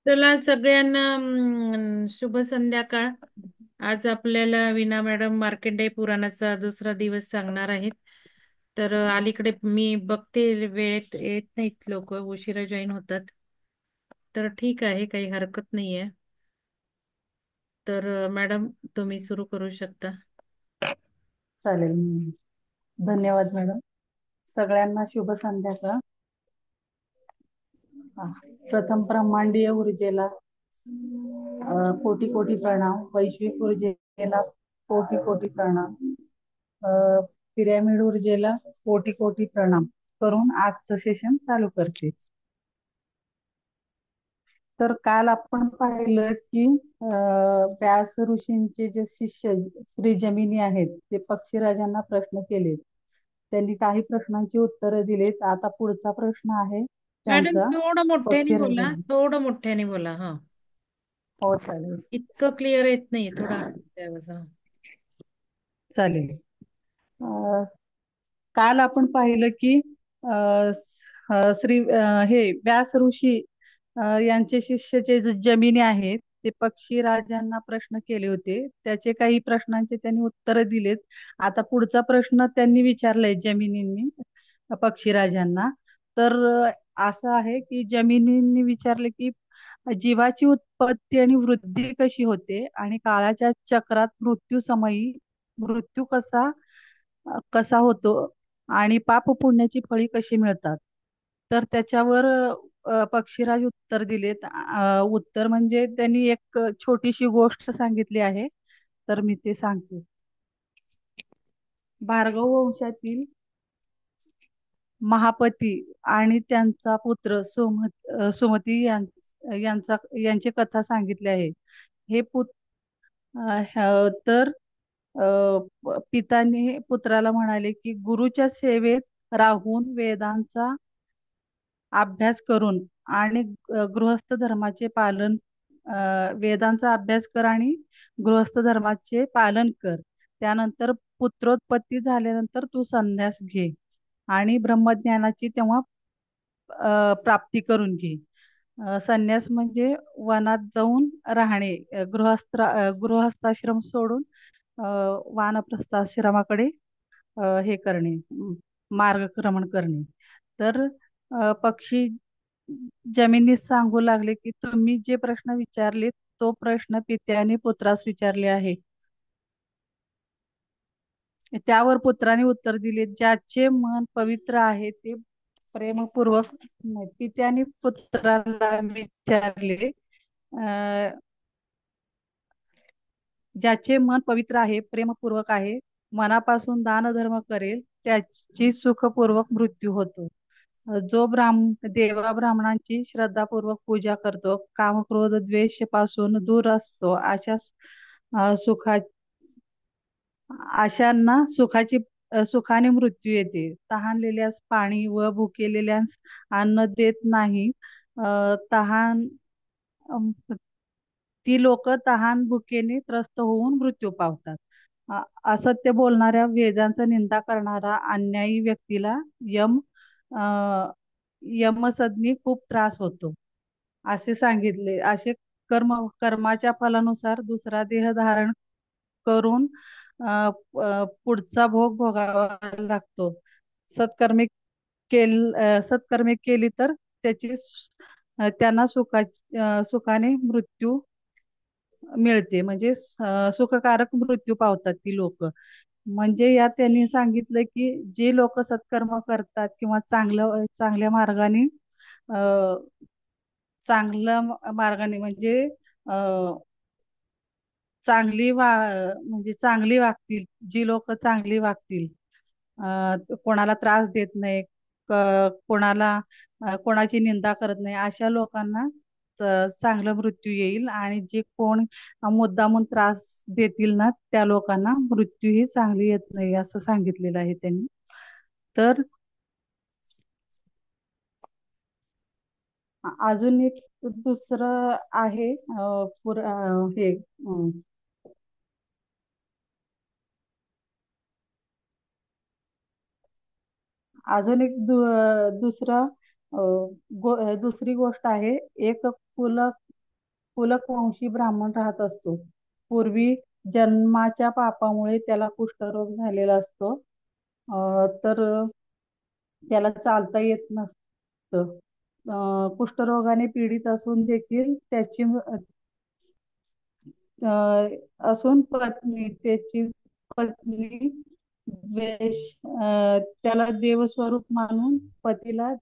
चला सगळ्यांना शुभ संध्याकाळ. आज आपल्याला विना मॅडम मार्कंडेय पुराणाचा दुसरा दिवस सांगणार आहेत. तर अलीकडे मी बघते वेळेत येत नाहीत लोक, उशिरा जॉईन होतात. तर ठीक आहे, काही हरकत नाहीये. तर मॅडम तुम्ही सुरू करू शकता. चालेल. धन्यवाद मॅडम. सगळ्यांना शुभ संध्याकाळ. हा. प्रथम ब्रह्मांडीय ऊर्जेला कोटी कोटी प्रणाम. वैश्विक ऊर्जेला कोटी कोटी प्रणाम. पिरॅमिड ऊर्जेला कोटी कोटी प्रणाम करून आजचं सेशन चालू करते. तर काल आपण पाहिलं की व्यास ऋषींचे जे शिष्य श्री जमिनी आहेत ते पक्षीराजांना प्रश्न केले. त्यांनी काही प्रश्नांची उत्तरं दिलीत. आता पुढचा प्रश्न आहे मॅडम त्यांचा थोडं मोठ्याने बोला, पक्षीराजांना. थोडं मोठ्याने बोला. हा, हो चालेल. इतकं क्लिअर येत नाही, थोडा आवाज. हा. चालेल. अं, काल आपण पाहिलं की हे व्यास ऋषी यांचे शिष्य जे जमिनी आहेत ते पक्षी राजांना प्रश्न केले होते. त्याचे काही प्रश्नांचे त्यांनी उत्तर दिलेत. आता पुढचा प्रश्न त्यांनी विचारलाय जमिनींनी पक्षीराजांना. तर असं आहे की जमिनींनी विचारले की जीवाची उत्पत्ती आणि वृद्धी कशी होते आणि काळाच्या चक्रात मृत्यू कसा कसा होतो आणि पाप पुण्याची फळी कशी मिळतात. तर त्याच्यावर पक्षीराज उत्तर दिलेत. उत्तर म्हणजे त्यांनी एक छोटीशी गोष्ट सांगितली आहे. तर मी ते सांगते. भार्गव वंशातील महापती आणि त्यांचा पुत्र सुमती यांची कथा सांगितली आहे. हे तर पिताने पुत्राला म्हणाले की गुरुच्या सेवेत राहून अभ्यास करून आणि गृहस्थ धर्माचे पालन वेदांचा अभ्यास कर आणि गृहस्थ धर्माचे पालन कर. त्यानंतर पुत्रोत्पत्ती झाल्यानंतर तू संन्यास घे आणि ब्रह्मज्ञानाची तेव्हा प्राप्ती करून घे. संन्यास म्हणजे वनात जाऊन राहणे. गृहस्थाश्रम सोडून वानप्रस्थाश्रमाकडे हे करणे, मार्गक्रमण करणे. तर पक्षी जमिनीस सांगू लागले की तुम्ही जे प्रश्न विचारले तो प्रश्न पित्याने पुत्रास विचारले आहे. त्यावर पुत्राने उत्तर दिले, ज्याचे मन पवित्र आहे ते प्रेमपूर्वक नाही. पित्याने पुत्राला विचारले, ज्याचे मन पवित्र आहे, प्रेमपूर्वक आहे, मनापासून दान धर्म करेल त्याची सुखपूर्वक मृत्यू होतो. जो देवा ब्राह्मणांची श्रद्धापूर्वक पूजा करतो, कामक्रोध द्वेष पासून दूर असतो, सुखा अशांना सुखाने मृत्यू येते. तहानलेल्यास पाणी व भुकेलेल्यास अन्न देत नाही. तहान अम, ती लोक तहान भुकेने त्रस्त होऊन मृत्यू पावतात. असत्य बोलणाऱ्या, वेदांचा निंदा करणारा अन्यायी व्यक्तीला यम अ, यमसदनी खूप त्रास होतो असे सांगितले. कर्माच्या फलानुसार दुसरा देह धारण करून पुढचा भोग भोगावा लागतो. सत्कर्मे केली तर त्यांना सुखाने मृत्यू मिळते. म्हणजे सुखकारक मृत्यू पावतात ती लोक. म्हणजे यात त्यांनी सांगितलं की जे लोक सत्कर्म करतात किंवा चांगल्या मार्गाने अ, म्हणजे अ, चांगली वागतील, जी लोक चांगली वागतील, कोणाला त्रास देत नाही, कोणाची निंदा करत नाही, अशा लोकांना चांगला मृत्यू येईल. आणि जे कोण मुद्दामून त्रास देतील ना त्या लोकांना मृत्यू ही चांगली येत नाही असं सांगितलेलं आहे त्यांनी. तर अजून एक दुसरं आहे हे अजून एक दुसरं दुसरी गोष्ट आहे, एक कुलकवंशी ब्राह्मण राहत असतो. पूर्वी जन्माच्या पापामुळे त्याला कुष्ठरोग झालेला असतो. तर त्याला चालता येत नसतं. कुष्ठरोगाने पीडित असून देखील अ, त्याची पत्नी त्याला देवस्वरूप मानून पतीला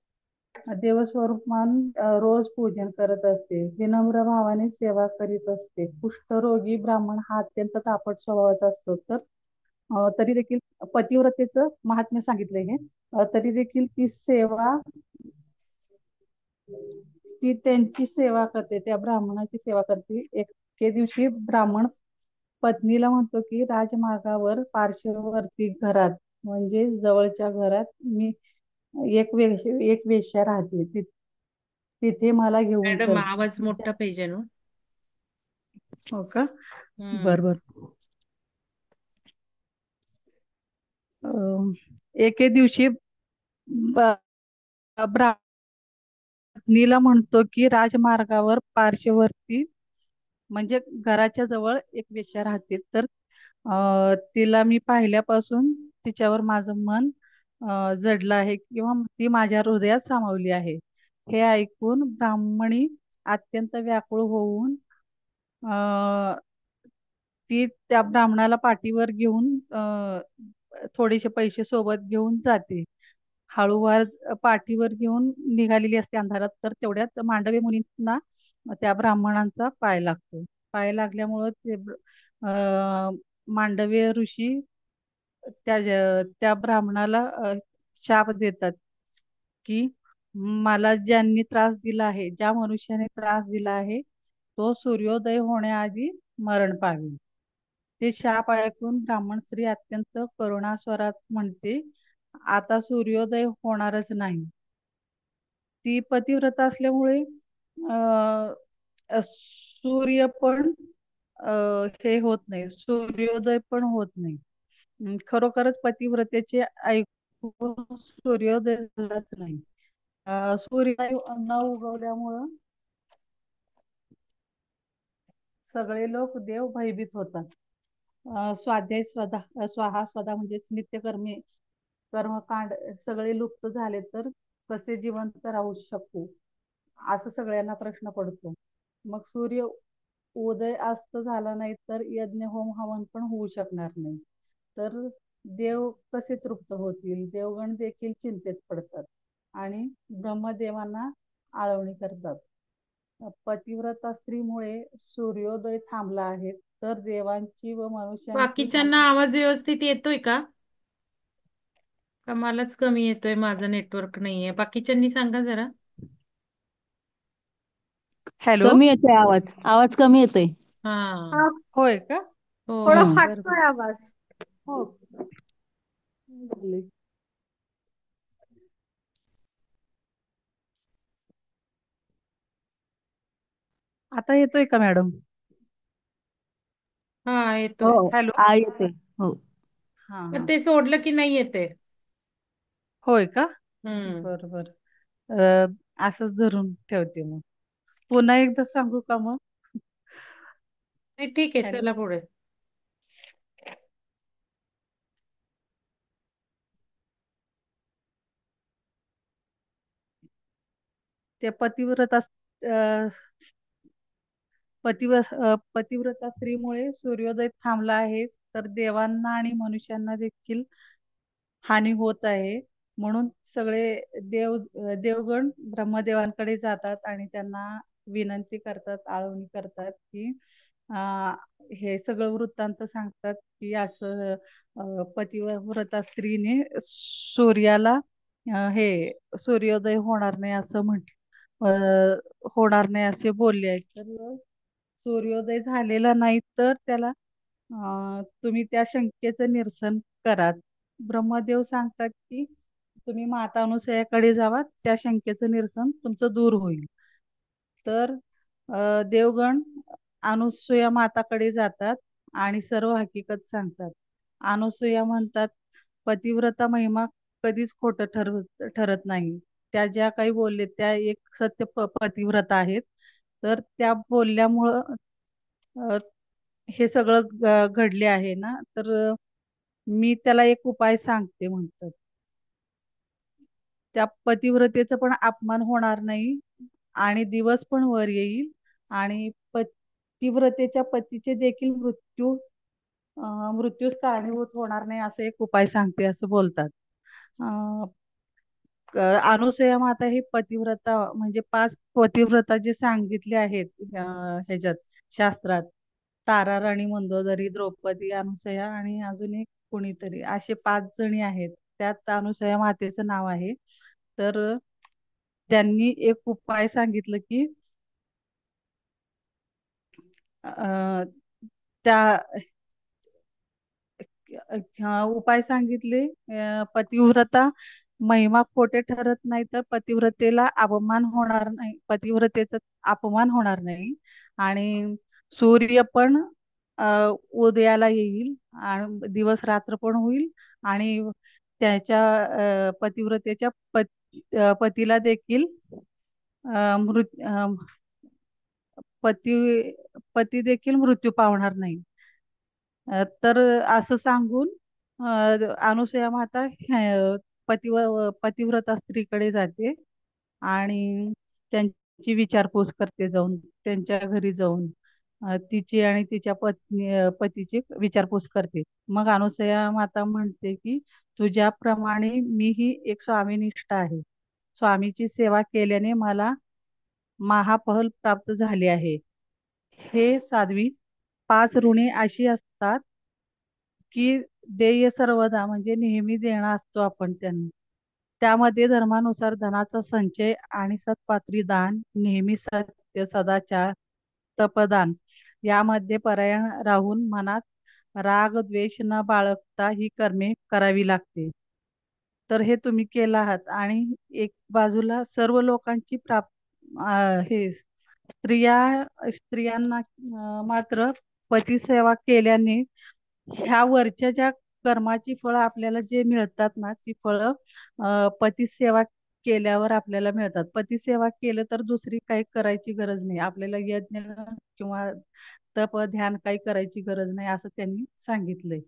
देवस्वरूप मानून रोज पूजन करत असते. विनम्र भावाने सेवा करीत असते. कुष्ठरोगी ब्राह्मण हा अत्यंत तापट स्वभावाचा असतो. तर तरी देखील पतिव्रतेचं महात्म्य सांगितलंय हे. तरी देखील ती त्यांची सेवा करते, त्या ब्राह्मणाची सेवा करते. एके दिवशी ब्राह्मण पत्नीला म्हणतो की राजमार्गावर पार्श्ववर्ती घरात, म्हणजे जवळच्या घरात, मी एक वेश्या राहते. तिथे मला घेऊन मॅडम चल. आवाज मोठा पाहिजे ना. हो का? हम्म. बर बर. अं, एके दिवशी ब- पत्नीला म्हणतो की राजमार्गावर पार्श्ववर्ती, म्हणजे घराच्या जवळ एक वेश्या राहते. तर तिला मी पाहिल्यापासून तिच्यावर माझं मन जडलं आहे, किंवा ती माझ्या हृदयात सामावली आहे. हे ऐकून ब्राह्मणी अत्यंत व्याकुळ होऊन ती त्या ब्राह्मणाला पाठीवर घेऊन थोडेसे पैसे सोबत घेऊन जाते. हळूवार पाठीवर घेऊन निघालेली असते अंधारात. तर तेवढ्यात मांडवी मुनींना त्या ब्राह्मणांचा पाय लागतो. पाय लागल्यामुळं मांडवीय ऋषी त्या ब्राह्मणाला शाप देतात की मला ज्यांनी त्रास दिला आहे, ज्या मनुष्याने त्रास दिला आहे, तो सूर्योदय होण्याआधी मरण पावेल. ते शाप ऐकून ब्राह्मण स्त्री अत्यंत करुणास्वरात म्हणते, आता सूर्योदय होणारच नाही. ती पतिव्रता असल्यामुळे सूर्य पण हे होत नाही, सूर्योदय पण होत नाही. खरोखरच पतिव्रतेचे ऐकून सूर्योदय झालाच नाही. सूर्य न उगवल्यामुळं सगळे लोक देव भयभीत होतात. स्वाध्याय स्वाहा स्वधा म्हणजे नित्यकर्मी कर्मकांड सगळे लुप्त झाले तर कसे जिवंत राहू शकू, असं सगळ्यांना प्रश्न पडतो. मग सूर्य उदय अस्त झाला नाही तर यज्ञ होम हवन पण होऊ शकणार नाही. तर देव कसे तृप्त होतील? देवगण देखील चिंतेत पडतात आणि ब्रह्मदेवांना आळवणी करतात. पतिव्रता स्त्रीमुळे सूर्योदय थांबला आहे, तर देवांची व मनुष्यांची बाकीच्यांना आवाज व्यवस्थित येतोय का? का मलाच कमी येतोय, माझं नेटवर्क नाहीये? बाकीच्यांनी सांगा जरा. हॅलो. कमी येतोय आवाज, आवाज कमी येतोय. हा. हा. होय का? हो. थोडा बर बर. फाटतोय आवाज. हो. आता येतोय का मॅडम? हा हो, येतोय. हॅलो. येतोय. हो. हा पण हा. ते सोडलं की नाही येते. होय का? हम्म. बर बर. असंच धरून ठेवते मग. पुन्हा एकदा सांगू का मग? नाही ठीक आहे, हॅलो. चला पुढे. त्या पतिव्रता स्त्रीमुळे सूर्योदय थांबला आहे, तर देवांना आणि मनुष्यांना देखील हानी होत आहे. म्हणून सगळे देवगण ब्रह्मदेवांकडे जातात आणि त्यांना विनंती करतात, आळवणी करतात की हे सगळं वृत्तांत सांगतात की असं पतिव्रता स्त्रीने सूर्याला हे सूर्योदय होणार नाही असं होणार नाही असे बोलले आहे. तर सूर्योदय झालेला नाही तर त्याला तुम्ही त्या शंकेचं निरसन करा. ब्रह्मदेव सांगतात की तुम्ही माता अनुसयाकडे जावा, त्या शंकेचं निरसन तुमचं दूर होईल. तर देवगण अनुसूया माताकडे जातात आणि सर्व हकीकत सांगतात. अनुसूया म्हणतात, पतिव्रता महिमा कधीच खोटं ठरत नाही. त्या ज्या काही बोलले त्या एक सत्य पतिव्रता आहेत. तर त्या बोलल्यामुळं अ, हे सगळं घडले आहे ना. तर मी त्याला एक उपाय सांगते म्हणतात. त्या पतिव्रतेचा पण अपमान होणार नाही आणि दिवस पण वर येईल आणि पतिव्रतेच्या पतीचे देखील मृत्यूस कारणीभूत होणार नाही, असं एक उपाय सांगते असं बोलतात. अं, अनुसया माता ही पतिव्रता म्हणजे 5 पतिव्रता जे सांगितले आहेत ह्याच्यात शास्त्रात, तारा राणी, मंदोदरी, द्रौपदी, अनुसया आणि अजून एक कोणीतरी, असे 5 जणी आहेत. त्यात अनुसया मातेचं नाव आहे. तर त्यांनी एक उपाय सांगितलं की अ, त्या उपाय सांगितले. पतिव्रता महिमा खोटे ठरत नाही, तर पतिव्रतेला अपमान होणार नाही, पतिव्रतेचा अपमान होणार नाही आणि सूर्य पण उदयाला येईल आणि दिवस रात्र पण होईल आणि त्याच्या पतिव्रतेच्या पतीला देखील अ, मृत अ, पती पती देखील मृत्यू पावणार नाही. तर असं सांगून अनुसया माता पतिव्रता स्त्रीकडे जाते आणि त्यांची विचारपूस करते, जाऊन त्यांच्या घरी जाऊन तिची आणि तिच्या पतीची विचारपूस करते. मग अनुसया माता म्हणते की तुझ्याप्रमाणे मीही एक स्वामीनिष्ठ आहे. स्वामीची सेवा केल्याने मला महाफल प्राप्त झाले आहे. हे साध्वी, 5 ऋणे अशी असतात की देय सर्वदा म्हणजे नेहमी देणं असतो आपण त्यांना. त्यामध्ये धर्मानुसार धनाचा संचय आणि सत्पात्री दान, नेहमी सत्य, सदाचार, तपदान यामध्ये परायण राहून मनात राग द्वेष न बाळगता ही कर्मे करावी लागते. तर हे तुम्ही केलं आहात आणि एक बाजूला सर्व लोकांची हे स्त्रियांना मात्र पती सेवा केल्याने ह्या वरच्या ज्या कर्माची फळं आपल्याला जे मिळतात ना, ती फळं पती सेवा केल्यावर आपल्याला मिळतात. पती सेवा केलं तर दुसरी काही करायची गरज नाही, आपल्याला यज्ञ किंवा तप ध्यान काही करायची गरज नाही, असं त्यांनी सांगितलंय.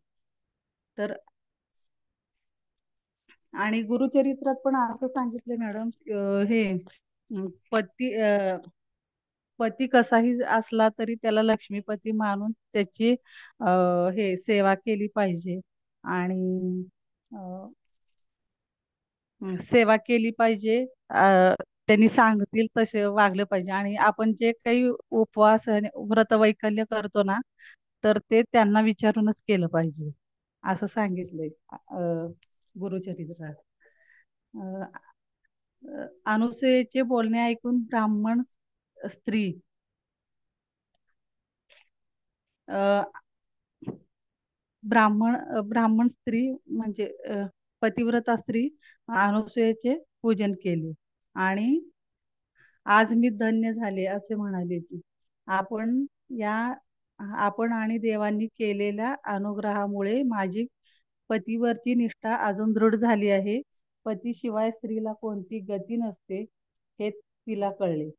तर आणि गुरुचरित्रात पण असं सांगितलंय मॅडम, हे पती पती कसाही असला तरी त्याला लक्ष्मीपती मानून त्याची हे सेवा केली पाहिजे आणि सेवा केली पाहिजे. त्यांनी सांगतील तसे वागलं पाहिजे आणि आपण जे काही उपवास आणि व्रत वैकल्य करतो ना, तर ते त्यांना विचारूनच केलं पाहिजे, असं सांगितलंय गुरुचरित्रात. अ, अनुसूयेचे बोलणे ऐकून ब्राह्मण स्त्री अ, ब्राह्मण स्त्री म्हणजे पतिव्रता स्त्री अनुसूयेचे पूजन केले आणि आज मी धन्य झाले असे म्हणाले की आपण या आपण आणि देवांनी केलेल्या अनुग्रहामुळे माझी पतीवरची निष्ठा अजून दृढ झाली आहे. पतीशिवाय स्त्रीला कोणती गती नसते हे तिला कळले.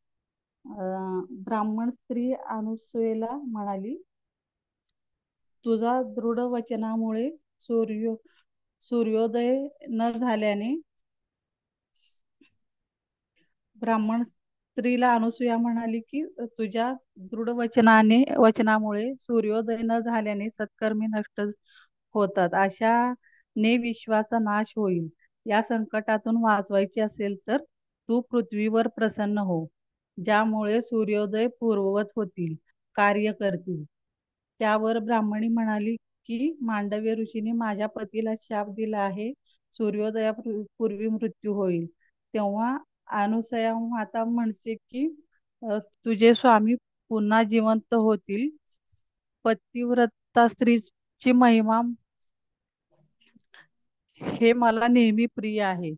ब्राह्मण स्त्री अनुसूयेला म्हणाली, तुझा दृढ वचनामुळे सूर्योदय न झाल्याने ब्राह्मण स्त्रीला अनुसूया म्हणाली की तुझ्या दृढ वचनामुळे सूर्योदय न झाल्याने सत्कर्मी नष्ट होतात, अशाने विश्वाचा नाश होईल. या संकटातून वाचवायचे असेल तर तू पृथ्वीवर प्रसन्न हो, ज्यामुळे सूर्योदय पूर्ववत होतील, कार्य करतील. त्यावर ब्राह्मणी म्हणाली की मांडव्य ऋषीने माझ्या पतीला शाप दिला आहे, सूर्योदयापूर्वी मृत्यू होईल. तेव्हा अनुसया माता म्हणते की तुझे स्वामी पुन्हा जिवंत होतील. पतिव्रता स्त्रीची महिमा हे मला नेहमी प्रिय आहे.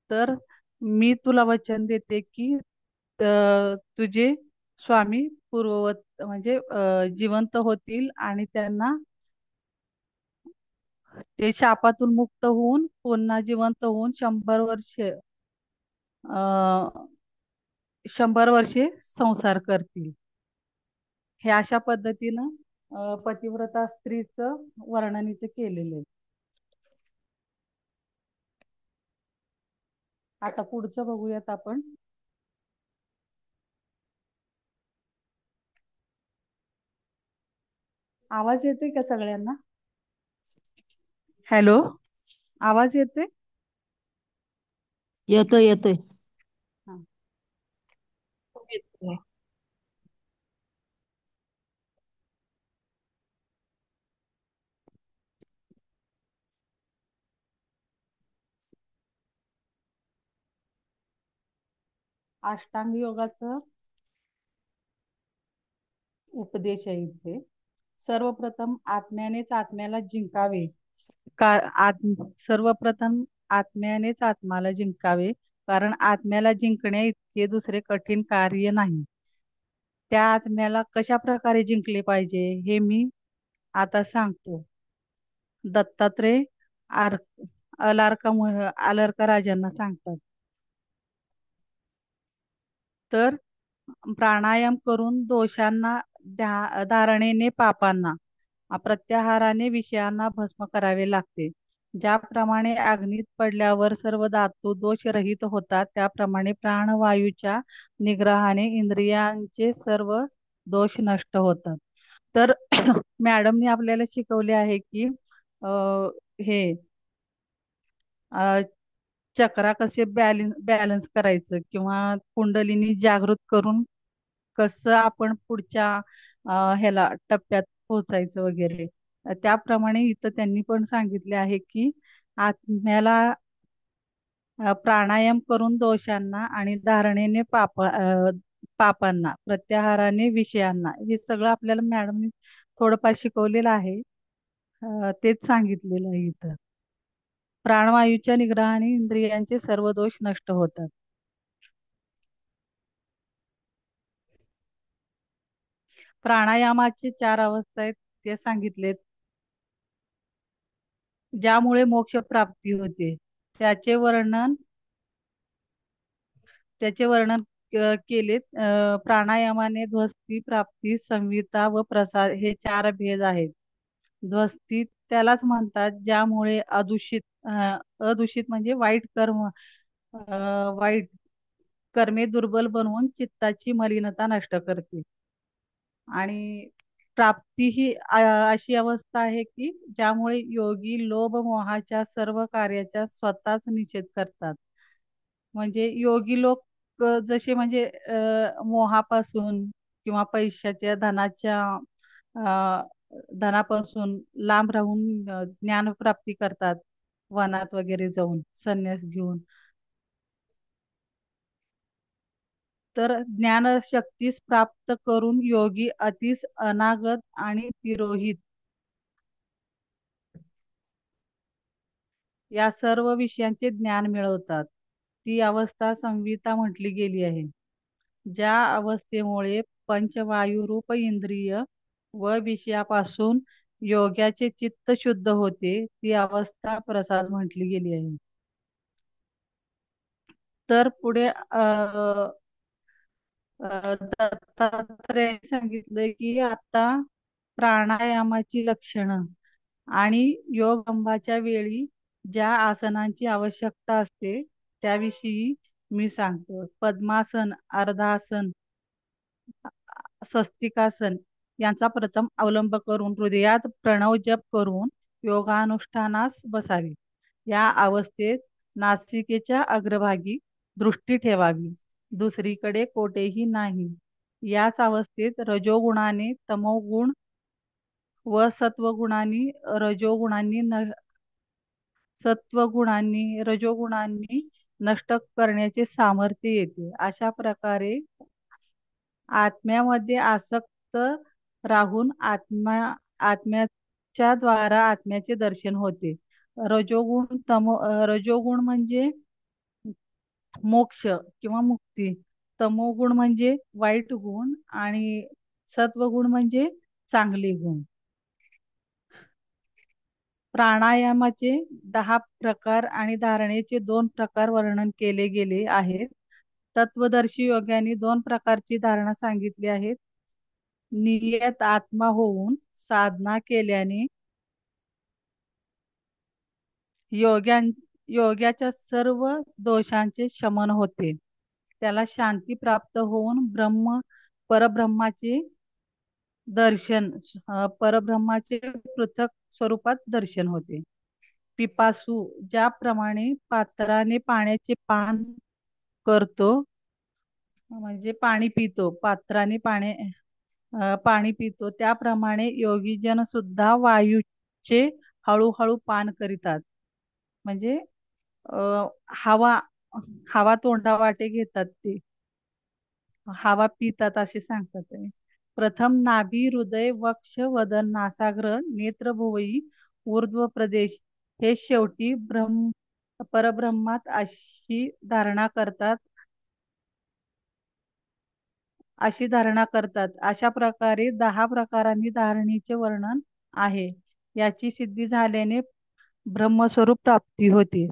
तर मी तुला वचन देते की तुझे स्वामी पूर्ववत म्हणजे जिवंत होतील आणि त्यांना ते शापातून मुक्त होऊन पुन्हा जिवंत होऊन 100 वर्ष अ 100 वर्षे संसार करतील. हे अशा पद्धतीनं पतिव्रता स्त्रीचं वर्णन इथे केलेलं आहे. आता पुढचं बघूयात आपण. आवाज येतोय का सगळ्यांना? हॅलो, आवाज येतोय? येतोय येतोय. हा. अष्टांग योगाचं उपदेश आहे इथे. सर्वप्रथम आत्म्यानेच आत्म्याला जिंकावे. सर्वप्रथम आत्म्यानेच आत्म्याला जिंकावे, कारण आत्म्याला जिंकण्या इतके दुसरे कठीण कार्य नाही. त्या आत्म्याला कशा प्रकारे जिंकले पाहिजे हे मी आता सांगतो. दत्तात्रय आर आलर्का राजांना सांगतात. तर प्राणायाम करून दोषांना, धारणेने पापांना, प्रत्याहाराने विषयांना भस्म करावे लागते. ज्याप्रमाणे अग्नीत पडल्यावर सर्व धातू दोषरहित होतात, त्याप्रमाणे प्राणवायूच्या निग्रहाने इंद्रियांचे सर्व दोष नष्ट होतात. तर मॅडमने आपल्याला शिकवले आहे की अ, हे चक्रा कसे बॅलन्स करायचं किंवा कुंडलिनी जागृत करून कसं आपण पुढच्या ह्याला टप्प्यात पोहोचायचं वगैरे. त्याप्रमाणे इथं त्यांनी पण सांगितले आहे की आत्म्याला प्राणायाम करून दोषांना आणि धारणेने पापांना, प्रत्याहाराने विषयांना, हे सगळं आपल्याला मॅडमनी थोडंफार शिकवलेलं आहे. तेच सांगितलेलं आहे इथं. प्राणवायूच्या निग्रहाने इंद्रियांचे सर्व दोष नष्ट होतात. प्राणायामाचे 4 अवस्था आहेत ते सांगितलेत. ज्यामुळे मोक्ष प्राप्ती होते त्याचे वर्णन केलेत. प्राणायामाने ध्वस्ती, प्राप्ती, संविता व प्रसाद हे 4 भेद आहेत. ध्वस्ती त्यालाच म्हणतात ज्यामुळे अदूषित म्हणजे वाईट कर्मे दुर्बल बनवून चित्ताची मलिनता नष्ट करते. आणि प्राप्ती ही अशी अवस्था आहे की ज्यामुळे योगी लोभ मोहाच्या सर्व कार्याचा स्वतःच निषेध करतात. म्हणजे योगी लोक जसे म्हणजे मोहापासून किंवा पैशाच्या अ, धनापासून लांब राहून ज्ञान प्राप्ती करतात, वनात वगैरे जाऊन संन्यास घेऊन. तर ज्ञानशक्तीस प्राप्त करून योगी अतिस, अनागत आणि तिरोहित या सर्व विषयांचे ज्ञान मिळवतात. ती अवस्था संविता म्हटली गेली आहे. ज्या अवस्थेमुळे पंचवायुरूप इंद्रिय व विषयापासून योग्याचे चित्त शुद्ध होते, ती अवस्था प्रसाद म्हटली गेली आहे. तर पुढे दत्तात्रयाने सांगितलंय की आता प्राणायामाची लक्षणं आणि योगाभ्यासाच्या वेळी ज्या आसनांची आवश्यकता असते त्याविषयी मी सांगतो. पद्मासन, अर्धासन, स्वस्तिकासन यांचा प्रथम अवलंब करून हृदयात प्रणव जप करून योगानुष्ठानास बसावे. या अवस्थेत नासिकेच्या अग्रभागी दृष्टी ठेवावी, दुसरीकडे कोठेही नाही. याच अवस्थेत तमोगुण व रजोगुणांनी नष्ट करण्याचे सामर्थ्य येते. अशा प्रकारे आत्म्यामध्ये आसक्त राहून आत्म्याच्या द्वारा आत्म्याचे दर्शन होते. रजोगुण म्हणजे मोक्ष किंवा मुक्ती, तमोगुण म्हणजे वाईट गुण आणि सत्वगुण म्हणजे चांगले गुण. प्राणायामाचे 10 प्रकार आणि धारणेचे 2 प्रकार वर्णन केले गेले आहेत. तत्वदर्शी योग्याने 2 प्रकारची धारणा सांगितली आहेत. नियत आत्मा होऊन साधना केल्याने योग्याच्या सर्व दोषांचे शमन होते. त्याला शांती प्राप्त होऊन परब्रह्माचे दर्शन परब्रह्माचे पृथक स्वरूपात दर्शन होते. पिपासू ज्याप्रमाणे पात्राने पाण्याचे पान करतो, म्हणजे पाणी पितो, पात्राने पाणी पितो, त्याप्रमाणे योगीजन सुद्धा वायूचे हळूहळू पान करीतात. म्हणजे अ, हवा हवा तोंडावाटे घेतात, ते हवा पितात असे सांगतात ते. प्रथम नाभी, हृदय, वक्ष, वदन, नासाग्र, नेत्र, भुवई, ऊर्ध्व प्रदेश हे शेवटी परब्रह्मात अशी धारणा करतात. अशा प्रकारे 10 प्रकारांनी धारणेचे वर्णन आहे. याची सिद्धी झाल्याने ब्रह्मस्वरूप प्राप्ती होते.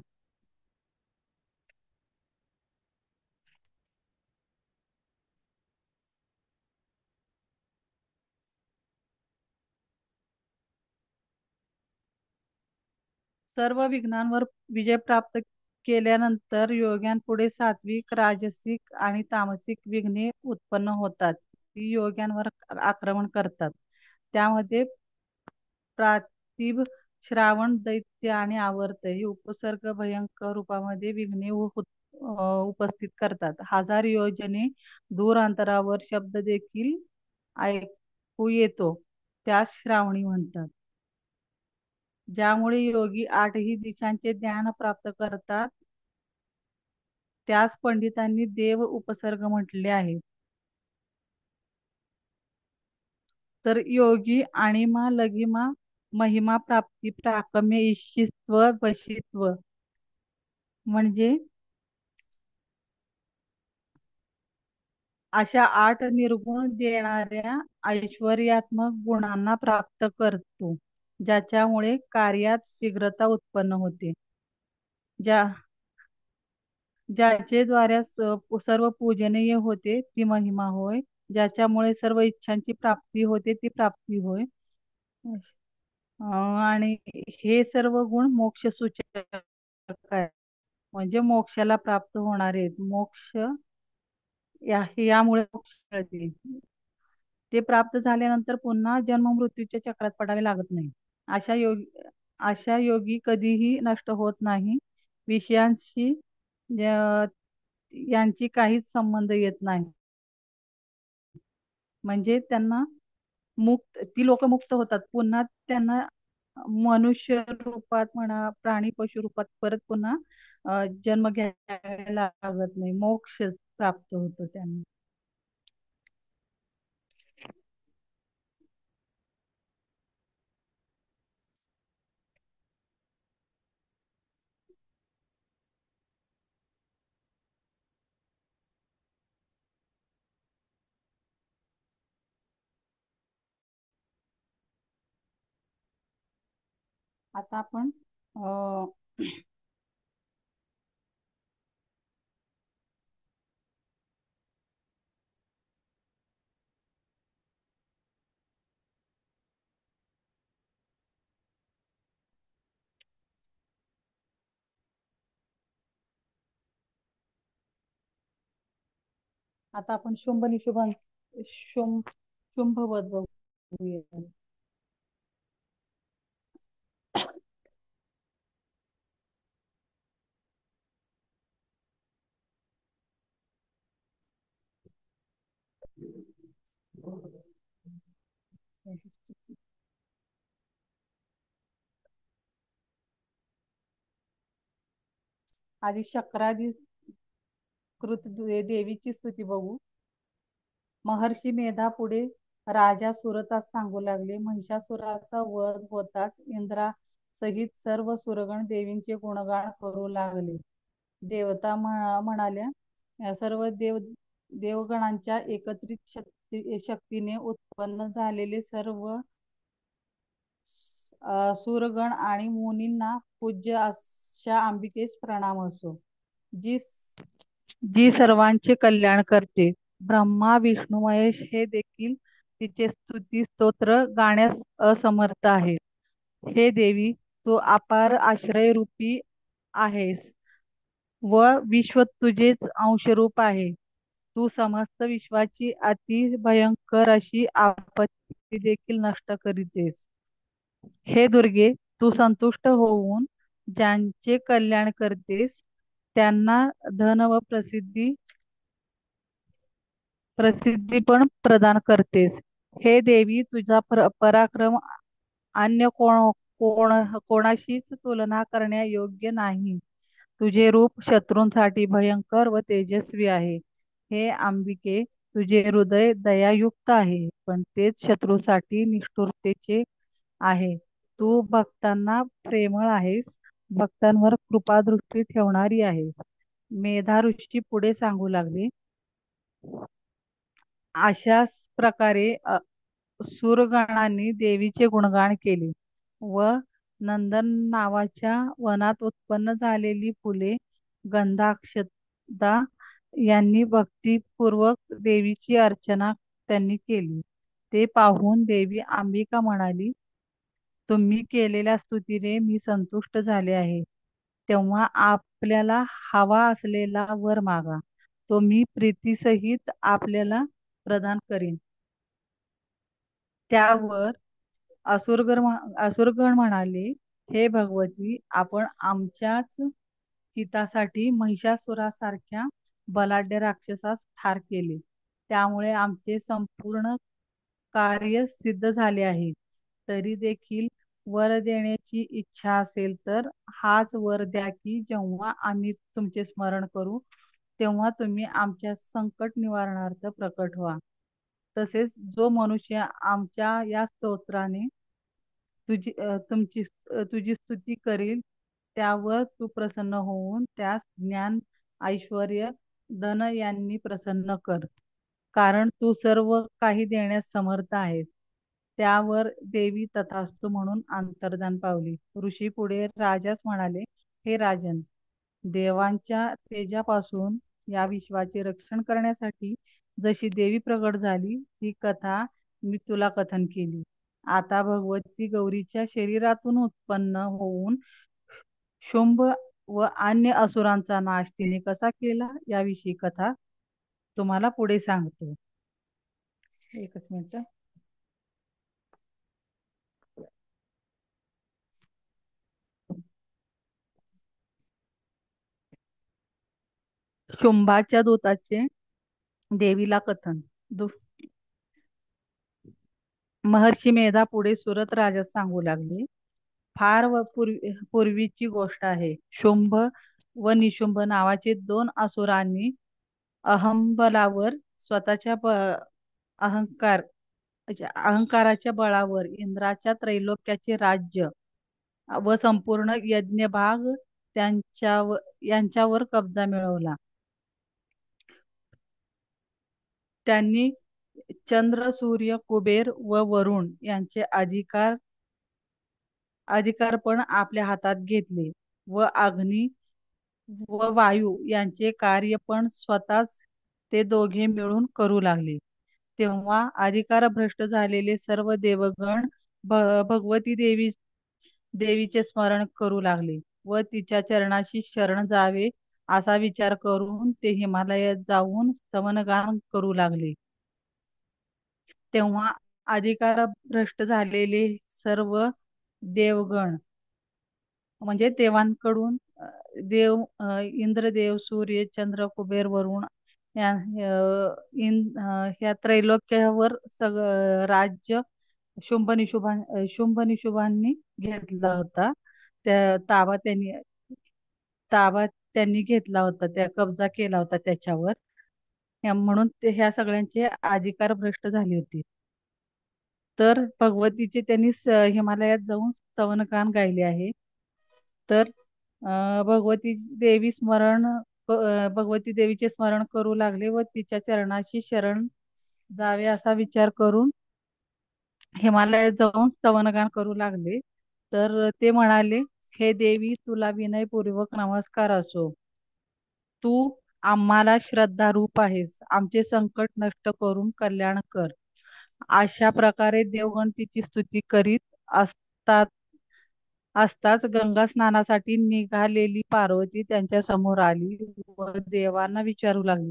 सर्व विघ्नांवर विजय प्राप्त केल्यानंतर योग्यांपुढे सात्विक, राजसिक आणि तामसिक विघ्ने उत्पन्न होतात. ती योग्यांवर आक्रमण करतात. त्यामध्ये प्रातिभ, श्रावण, दैत्य आणि आवर्त ही उपसर्ग भयंकर रूपामध्ये विघ्ने उपस्थित करतात. 1000 योजने दूर अंतरावर शब्द देखील ऐकू येतो, त्यास श्रावणी म्हणतात. ज्यामुळे योगी 8ही दिशांचे ज्ञान प्राप्त करतात, त्यास पंडितांनी देव उपसर्ग म्हटले आहे. तर योगी आणिमा, लघिमा, महिमा प्राप्ती, प्राकम्य, ईशित्व, वशित्व म्हणजे अशा 8 निर्गुण देणाऱ्या ऐश्वर्यात्मक गुणांना प्राप्त करतो, ज्याच्यामुळे कार्यात शीघ्रता उत्पन्न होते. ज्याचे द्वारे सर्व पूजनीय होते, ती महिमा होय. ज्याच्यामुळे सर्व इच्छांची प्राप्ती होते, ती प्राप्ती होय. आणि हे सर्व गुण मोक्ष सूचक आहे, म्हणजे मोक्षाला प्राप्त होणारे आहेत. यामुळे मोक्ष मिळते. ते प्राप्त झाल्यानंतर पुन्हा जन्म मृत्यूच्या चक्रात पडावे लागत नाही. अशा योगी कधीही नष्ट होत नाही. विषयांशी यांची काहीच संबंध येत नाही. म्हणजे ती लोक मुक्त होतात. पुन्हा त्यांना मनुष्य रूपात म्हणा, प्राणी पशु रूपात परत पुन्हा जन्म घ्यायला लागत नाही. मोक्ष प्राप्त होतो त्यांना. आता आपण शुंभ निशुंभ शुंभ बघूया. आधी शक्रादी कृत देवीची स्तुती बघू. महर्षी मेधा पुढे राजा सुरतास सांगू लागले. महिषासुराचा वध होताच इंद्रासहित सर्व सुरगण देवींचे गुणगान करू लागले. देवता म्हणाल्या, सर्व देवगणांच्या एकत्रित शक्तीने उत्पन्न झालेले सूरगण आणि मुनींना पूज्य अशा अंबिकेस प्रणाम असो, जी जी सर्वांचे कल्याण करते. ब्रह्मा विष्णू महेश हे देखील तिचे स्तुती स्तोत्र गाण्यास असमर्थ आहेत. हे देवी, तू अपार आश्रयरूपी आहेस व विश्व तुझेच अंशरूप आहे. तू समस्त विश्वाची अति भयंकर अशी आपत्ती देखील नष्ट करीतेस. हे दुर्गे, तू संतुष्ट होऊन ज्यांचे कल्याण करतेस त्यांना धन व प्रसिद्धी पण प्रदान करतेस. हे देवी, तुझा पराक्रम अन्य कोणाशीच तुलना करण्यायोग्य नाही. तुझे रूप शत्रूंसाठी भयंकर व तेजस्वी आहे. हे अंबिके, तुझे हृदय दयायुक्त आहे, पण तेच शत्रूसाठी निष्ठुरतेचे आहे. तू भक्तांना प्रेमळ आहेस, भक्तांवर कृपादृष्टी ठेवणारी आहेस. मेधा ऋषी पुढे सांगू लागले, अशाच प्रकारे सूरगणांनी देवीचे गुणगान केले व नंदन नावाच्या वनात उत्पन्न झालेली फुले गंधाक्षता यांनी भक्तिपूर्वक देवीची अर्चना त्यांनी केली. ते पाहून देवी अंबिका म्हणाली, तुम्ही केलेल्या स्तुतीने मी संतुष्ट झाले आहे. तेव्हा आपल्याला हवा असलेला वर मागा, तो मी प्रीतीसहित आपल्याला प्रदान करीन. त्यावर असुरगण म्हणाले, हे भगवती, आपण आमच्याच हितासाठी महिषासुरासारख्या बलाढ्य राक्षसास ठार केले. त्यामुळे आमचे संपूर्ण कार्य सिद्ध झाले आहे. तरी देखील वर देण्याची इच्छा असेल तर हाच वर द्या की जेव्हा आम्ही तुमचे स्मरण करू तेव्हा तुम्ही आमच्या संकट निवारणार्थ प्रकट व्हा. तसेच जो मनुष्य आमच्या या स्तोत्राने तुझी स्तुती करील त्यावर तू प्रसन्न होऊन त्यास ज्ञान, ऐश्वर्य, धन यांनी प्रसन्न कर, कारण तू सर्व काही देण्यास समर्थ आहेस. त्यावर देवी तथास्तु म्हणून अंतर्धान पावली. ऋषी पुढे राजास म्हणाले, हे राजन, देवांच्या तेजापासून या विश्वाचे रक्षण करण्यासाठी जशी देवी प्रगट झाली ती कथा मी तुला कथन केली. आता भगवती गौरीच्या शरीरातून उत्पन्न होऊन शुंभ व अन्य असुरांचा नाश तिने कसा केला याविषयी कथा तुम्हाला पुढे सांगतो. एकच मिनिट. शुंभाच्या दूताचे देवीला कथन. महर्षी मेधा पुढे सुरत राजास सांगू लागले, फार व पूर्वीची गोष्ट आहे. शुंभ व निशुंभ नावाचे दोन असुरांनी अहंबलावर स्वतःच्या अहंकाराच्या बळावर इंद्राच्या त्रैलोक्याचे राज्य व संपूर्ण यज्ञभाग यांच्यावर कब्जा मिळवला. त्यांनी चंद्र, सूर्य, कुबेर व वरुण यांचे अधिकार पण आपल्या हातात घेतले व अग्नी व वायू यांचे कार्य पण स्वतःच ते दोघे मिळून करू लागले. तेव्हा अधिकार भ्रष्ट झालेले सर्व देवगण भगवती देवीचे स्मरण करू लागले व तिच्या चरणाशी शरण जावे असा विचार करून ते हिमालयात जाऊन स्तवनगान करू लागले. तेव्हा अधिकार भ्रष्ट झालेले सर्व देवगण म्हणजे देवांकडून इंद्रदेव, सूर्य, चंद्र, कुबेर, वरुण ह्या त्रैलोक्यावर सगळं राज्य शुंभ निशुंभांनी घेतला होता. त्या ताबा त्यांनी घेतला होता, त्या कब्जा केला होता त्याच्यावर. म्हणून ह्या सगळ्यांचे अधिकार भ्रष्ट झाले होते. तर भगवतीचे त्यांनी हिमालयात जाऊन स्तवनगान गायले आहे. तर भगवती देवीचे स्मरण करू लागले व तिच्या चरणाशी शरण जावे असा विचार करून हिमालयात जाऊन स्तवनगान करू लागले. तर ते म्हणाले, हे देवी तुला विनयपूर्वक नमस्कार असो. तू आम्हाला श्रद्धा रूप आहेस, आमचे संकट नष्ट करून कल्याण कर. अशा प्रकारे देवगण तिची स्तुती करीत असतात. असताच गंगा स्नानासाठी निघालेली पार्वती त्यांच्या समोर आली व देवांना विचारू लागली,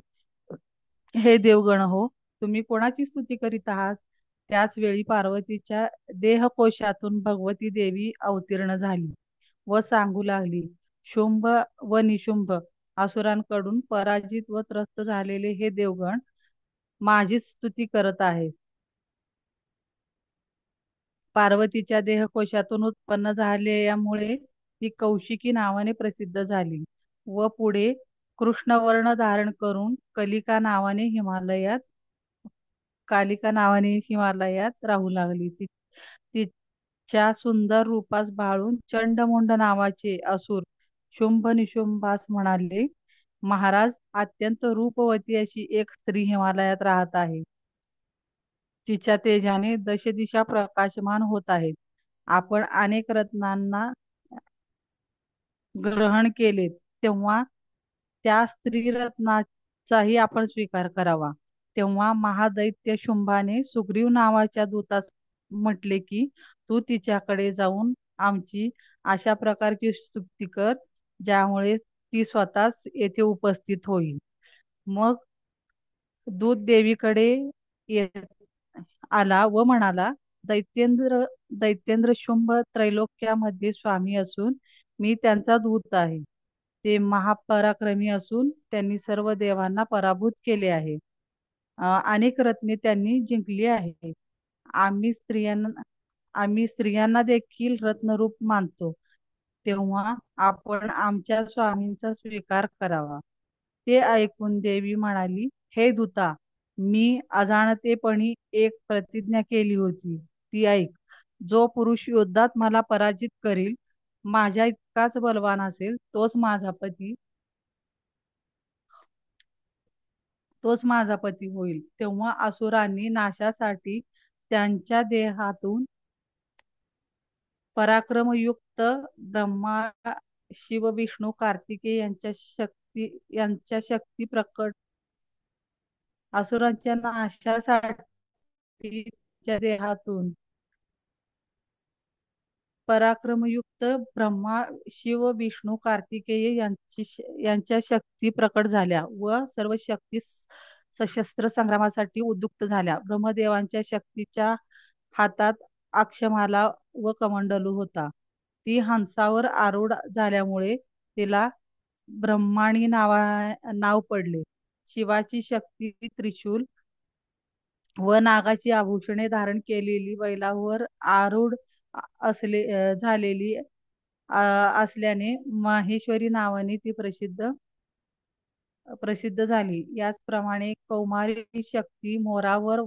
हे देवगण हो, तुम्ही कोणाची स्तुती करीत आहात? त्याच वेळी पार्वतीच्या देहकोशातून भगवती देवी अवतीर्ण झाली व सांगू लागली, शुंभ व निशुंभ असुरांकडून पराजित व त्रस्त झालेले हे देवगण माझीच स्तुती करत आहे. पार्वतीच्या देहकोशातून उत्पन्न झाल्यामुळे ती कौशिकी नावाने प्रसिद्ध झाली व पुढे कृष्णवर्ण धारण करून कालिका नावाने हिमालयात राहू लागली. तिच्या सुंदर रूपास भाळून चंडमुंड नावाचे असुर शुंभ निशुंभास म्हणाले, महाराज, अत्यंत रूपवती अशी एक स्त्री हिमालयात राहत आहे. तिच्या तेजाने दशदिशा प्रकाशमान होत आहेत. आपण अनेक रत्नांना ग्रहण केले, तेव्हा त्या स्त्रीरत्नाचाही आपण स्वीकार करावा. तेव्हा महादैत्य शुंभाने सुग्रीव नावाच्या दूतास म्हटले की, तू तिच्याकडे जाऊन आमची अशा प्रकारची स्तुती कर, ज्यामुळे ती स्वतःच येथे उपस्थित होईल. मग दूत देवीकडे येत आला व म्हणाला, दैत्येंद्र दैत्येंद्र शुंभ त्रैलोक्यामध्ये स्वामी असून मी त्यांचा दूत आहे. ते महापराक्रमी असून त्यांनी सर्व देवांना पराभूत केले आहे. अनेक रत्ने त्यांनी जिंकली आहेत. आम्ही स्त्रियांना देखील रत्नरूप मानतो. तेव्हा आपण आमच्या स्वामींचा स्वीकार करावा. ते ऐकून देवी म्हणाली, हे दूता, मी अजाणतेपणी एक प्रतिज्ञा केली होती, ती ऐक. जो पुरुष युद्धात मला पराजित करील, माझ्या इतकाच बलवान असेल, तोच माझा पती होईल. तेव्हा असुरांनी नाशासाठी त्यांच्या देहातून पराक्रमयुक्त ब्रह्मा, शिव, विष्णू, कार्तिकेय यांच्या शक्ती प्रकट असुरांच्या नाशासाठी त्यांच्या देहातून पराक्रमयुक्त ब्रह्मा, शिव, विष्णू, कार्तिकेय यांच्या शक्ती प्रकट झाल्या व सर्व शक्ती सशस्त्र संग्रामासाठी उद्युक्त झाल्या. ब्रह्मदेवांच्या शक्तीच्या हातात अक्षमाला व कमंडलू होता. ती हंसावर आरूढ झाल्यामुळे तिला ब्रह्माणी नाव पडले. शिवाची शक्ती त्रिशूल व नागाची आभूषणे धारण केलेली बैलावर आरूढ झालेली असल्याने माहेश्वरी नावाने ती प्रसिद्ध झाली. याचप्रमाणे कौमारी शक्ती मोरावर,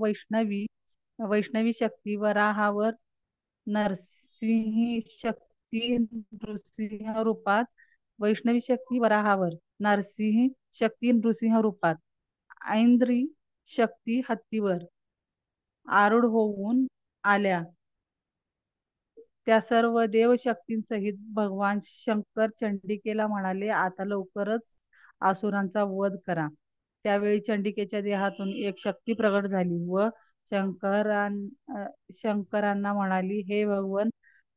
वैष्णवी शक्ती वराहावर, नरसिंही शक्ती नृसिंह रूपात वैष्णवी शक्ती वराहावर, नरसिंह शक्ती नृसिंह रूपात, ऐंद्री शक्ती हत्तीवर आरूढ होऊन आल्या. त्या सर्व देवशक्तींसहित भगवान शंकर चंडिकेला म्हणाले, आता लवकरच असुरांचा वध करा. त्यावेळी चंडिकेच्या देहातून एक शक्ती प्रकट झाली व शंकरांना म्हणाली, हे भगवन,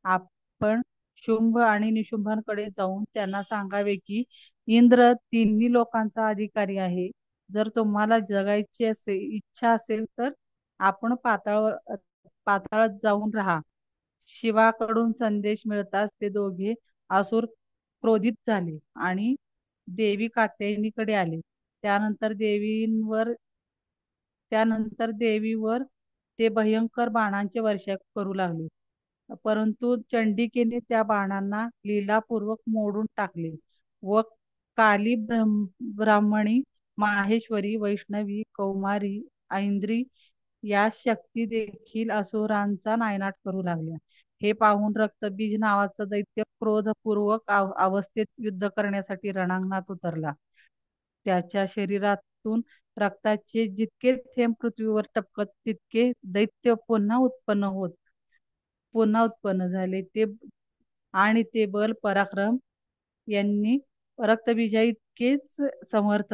आपण शुंभ आणि निशुंभांकडे जाऊन त्यांना सांगावे की इंद्र तिन्ही लोकांचा अधिकारी आहे. जर तुम्हाला जगायची इच्छा असेल तर आपण पाताळात जाऊन राहा. शिवाकडून संदेश मिळताच ते दोघे असुर क्रोधित झाले आणि देवी कात्यायनीकडे आले. त्यानंतर देवीवर ते भयंकर बाणांचे वर्षाव करू लागले. परंतु चंडिकेने त्या बाणांना लीलापूर्वक मोडून टाकले व काली, ब्राह्मणी, माहेश्वरी, वैष्णवी, कौमारी, ऐंद्री या शक्ती देखील असुरांचा नायनाट करू लागल्या. हे पाहून रक्तबीज नावाचा दैत्य क्रोधपूर्वक अवस्थेत युद्ध करण्यासाठी रणांगणात उतरला. त्याच्या शरीरातून रक्ताचे जितके थेंब पृथ्वीवर टपकत, तितके दैत्य पुन्हा उत्पन्न झाले. ते आणि ते बल पराक्रम यांनी रक्तबीजा इतकेच समर्थ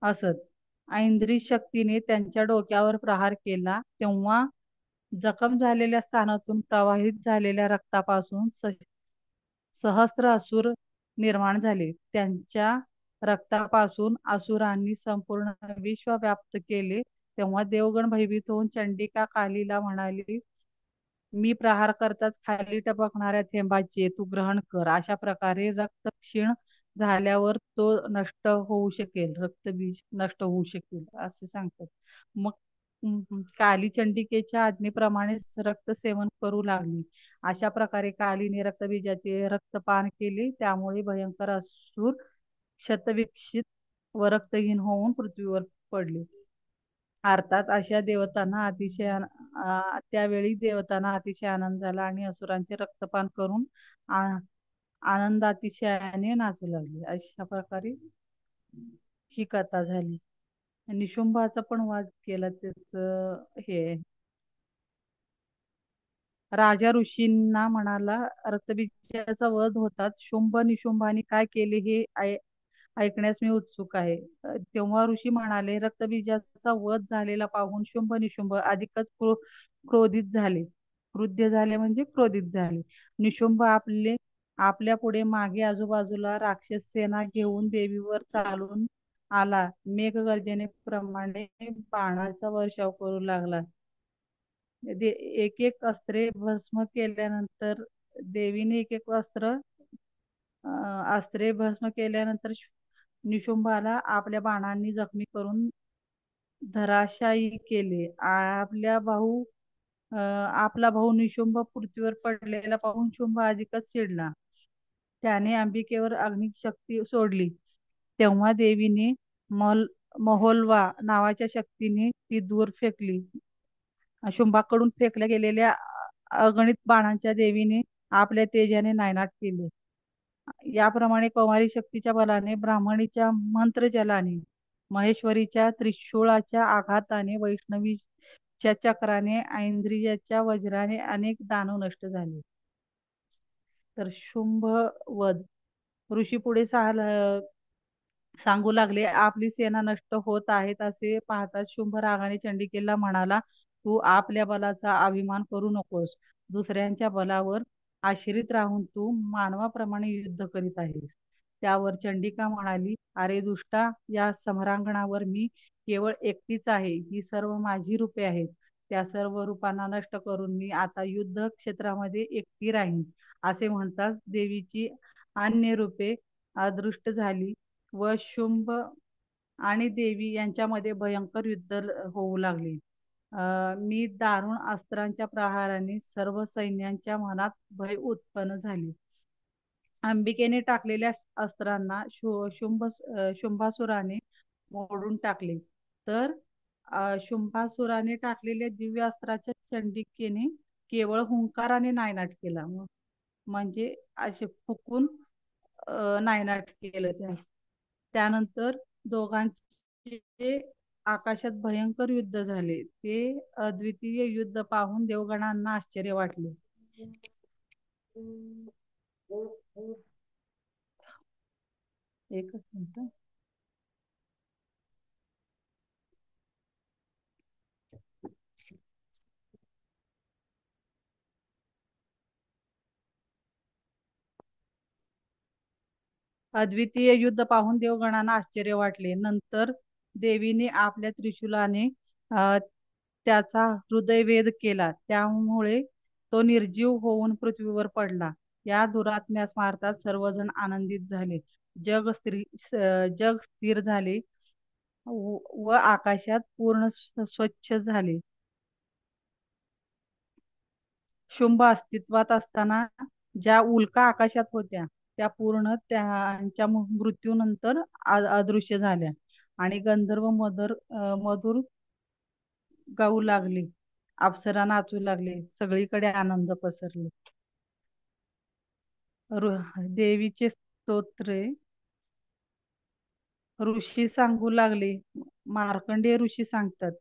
असत. ऐंद्री शक्तीने त्यांच्या डोक्यावर प्रहार केला तेव्हा जखम झालेल्या स्थानातून प्रवाहित झालेल्या रक्तापासून सहस्त्र असुर निर्माण झाले. त्यांच्या रक्तापासून असुरांनी संपूर्ण विश्व व्याप्त केले. तेव्हा देवगण भयभीत होऊन चंडिका कालीला म्हणाली, मी प्रहार करताच खाली टपकणाऱ्या थेंबाचे तू ग्रहण कर. अशा प्रकारे रक्त क्षीण झाल्यावर तो नष्ट होऊ शकेल, रक्तबीज नष्ट होऊ शकेल असे सांगतात. मग काली चंडिकेच्या आज्ञेप्रमाणे रक्त सेवन करू लागली. अशा प्रकारे कालीने रक्तबीजाचे रक्तपान केले. त्यामुळे भयंकर असुर शतविकसित व रक्तहीन होऊन पृथ्वीवर पडले. अर्थात अशा देवतांना त्यावेळी देवतांना अतिशय आनंद झाला आणि असुरांचे रक्तपान करून आनंदातिशयाने नाचू लागले. अशा प्रकारे ही कथा झाली. निशुंभाचा पण वाद केला त्याच हे राजा ऋषींना म्हणाला, रक्तबीजाचा वध होतात शुंभ निशुंभाने काय केले हे ऐकण्यास मी उत्सुक आहे. तेव्हा ऋषी म्हणाले, रक्तबीजाचा वध झालेला पाहून शुंभ निशुंभ अधिकच क्रोधित झाले. क्रुद्ध झाले म्हणजे क्रोधित झाले. निशुंभ आपल्या पुढे मागे आजूबाजूला राक्षस सेना घेऊन देवीवर चालून आला. मेघगर्जनेप्रमाणे बाणाचा वर्षाव करू लागला. एक एक अस्त्रे भस्म केल्यानंतर देवीने एक एक अस्त्रे भस्म केल्यानंतर निशुंभाला आपल्या बाणांनी जखमी करून धराशायी केले. आपला भाऊ निशुंभ पृथ्वीवर पडलेला पाहून शुंभ अधिकच चिडला. त्याने अंबिकेवर अग्निशक्ती सोडली. तेव्हा देवीने महोल्वा नावाच्या शक्तीने ती दूर फेकली. शुंभाकडून फेकल्या गेलेल्या अगणित बाणांच्या देवीने आपल्या तेजाने नायनाट केले. याप्रमाणे कौमारी शक्तीच्या बलाने, ब्राह्मणीच्या मंत्रजलाने, महेश्वरीच्या त्रिशूळाच्या आघाताने, वैष्णवीच्या चक्राने, ऐंद्रियाच्या वज्राने अनेक दानव नष्ट झाले. तर शुंभ वध. ऋषी पुढे सांगू लागले, आपली सेना नष्ट होत आहेत असे पाहताच शुंभ रागाने चंडिकेला म्हणाला, तू आपल्या बलाचा अभिमान करू नकोस. दुसऱ्यांच्या बलावर आश्रित राहून तू मानवाप्रमाणे युद्ध करीत आहेस. त्यावर चंडिका म्हणाली, अरे दुष्टा, या समरांगणावर मी केवळ एकटीच आहे. ही सर्व माझी रूपे आहेत. त्या सर्व रूपांना नष्ट करून मी आता युद्ध क्षेत्रामध्ये एकटी राहीन. असे म्हणताच देवीची अन्य रूपे अदृष्ट झाली व शुंभ आणि देवी यांच्यामध्ये भयंकर युद्ध होऊ लागले. मी दारुण अस्त्रांच्या प्रहाराने सर्व सैन्यांच्या मनात भय उत्पन्न झाले. अंबिकेने टाकलेल्या अस्त्रांना शुंभासुराने मोडून टाकले. तर शुंभासुराने टाकलेल्या दिव्य अस्त्राच्या चंडिकेने केवळ हुंकाराने नायनाट केला. म्हणजे असे फुकून नायनाट केलं. त्यानंतर दोघांचे आकाशात भयंकर युद्ध झाले. ते अद्वितीय युद्ध पाहून देवगणांना आश्चर्य वाटले. एकच मिनिट. अद्वितीय युद्ध पाहून देवगणांना आश्चर्य वाटले. नंतर देवीने आपल्या त्रिशूलाने त्याचा हृदयभेद केला. त्यामुळे तो निर्जीव होऊन पृथ्वीवर पडला. या दुरात्म्यास मारताच सर्वजण आनंदित झाले. जग स्थिर झाले व आकाशात पूर्ण स्वच्छ झाले. शुंभ अस्तित्वात असताना ज्या उल्का आकाशात होत्या त्या पूर्ण त्यांच्या मृत्यूनंतर अदृश्य झाल्या आणि गंधर्व मधुर गाऊ लागले. अप्सरा नाचू लागले. सगळीकडे आनंद पसरले. देवीचे स्तोत्रे ऋषी सांगू लागले. मार्कंडेय ऋषी सांगतात